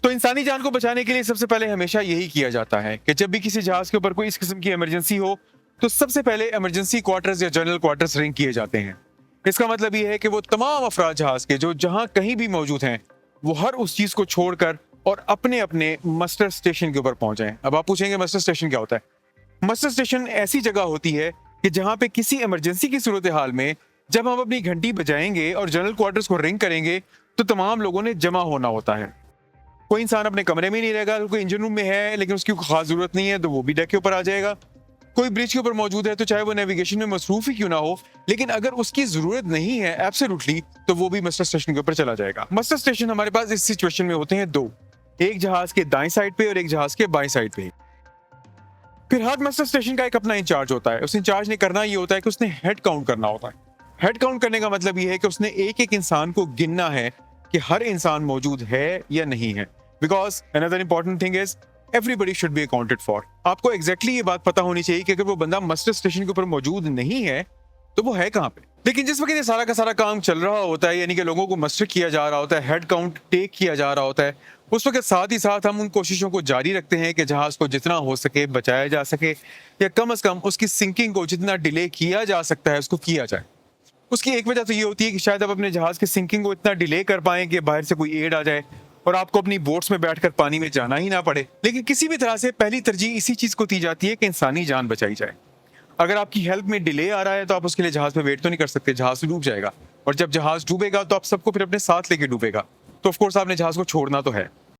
तो इंसानी जान को बचाने के लिए सबसे पहले हमेशा यही किया जाता है कि जब भी किसी जहाज के ऊपर कोई इस किस्म की इमरजेंसी हो तो सबसे पहले इमरजेंसी क्वार्टर्स या जनरल क्वार्टर्स रिंग किए जाते हैं। इसका मतलब ये है कि वो तमाम अफराद जहाज के जो जहां कहीं भी मौजूद हैं वो हर उस चीज को छोड़कर और अपने अपने मस्टर स्टेशन के ऊपर पहुंच जाएं। अब आप पूछेंगे मस्टर स्टेशन क्या होता है? मस्टर स्टेशन ऐसी जगह होती है कि जहां पे किसी इमरजेंसी की सूरत हाल में जब हम अपनी घंटी बजाएंगे और जनरल क्वार्टर्स को रिंग करेंगे तो तमाम लोगों ने जमा होना होता है। कोई इंसान अपने कमरे में नहीं रहेगा, कोई इंजन रूम में है लेकिन उसकी कोई खास जरूरत नहीं है तो वो भी डेक के ऊपर आ जाएगा। कोई ब्रिज के ऊपर मौजूद है तो चाहे वो नेविगेशन में मसरूफ ही क्यों ना हो, लेकिन अगर उसकी जरूरत नहीं है एब्सोल्युटली तो वो भी मस्टर स्टेशन के ऊपर चला जाएगा। मस्टर स्टेशन हमारे पास इस सिचुएशन में होते हैं दो, एक जहाज के दाएं साइड पे और एक जहाज के बाएं साइड पे। फिर हर मस्टर स्टेशन का एक अपना इंचार्ज होता है। उस इंचार्ज ने करना ये होता है कि उसने हेड काउंट करना होता है। हेड काउंट करने का मतलब ये है कि उसने एक एक इंसान को गिनना है कि हर इंसान मौजूद है या नहीं है। Because another important thing is everybody should be accounted for. आपको एग्जैक्टली ये बात पता होनी चाहिए कि अगर वो बंदा मस्टर स्टेशन के ऊपर मौजूद नहीं है तो वो है कहाँ पे। लेकिन जिस वक्त ये सारा का सारा काम चल रहा होता है, यानी कि लोगों को मस्टर किया जा रहा होता है, हेड काउंट टेक किया जा रहा होता है, उस वक्त साथ ही साथ हम उन कोशिशों को जारी रखते हैं कि जहाज को जितना हो सके बचाया जा सके या कम से कम उसकी सिंकिंग को जितना डिले किया जा सकता है उसको किया जाए। उसकी एक वजह तो ये होती है कि शायद आप अपने जहाज की सिंकिंग को इतना डिले कर पाएं कि बाहर से कोई एड आ जाए और आपको अपनी बोट्स में बैठकर पानी में जाना ही ना पड़े। लेकिन किसी भी तरह से पहली तरजीह इसी चीज को दी जाती है कि इंसानी जान बचाई जाए। अगर आपकी हेल्प में डिले आ रहा है तो आप उसके लिए जहाज पे वेट तो नहीं कर सकते, जहाज डूब जाएगा। और जब जहाज डूबेगा तो आप सबको फिर अपने साथ लेके डूबेगा, तो ऑफ कोर्स आपने जहाज को छोड़ना तो है।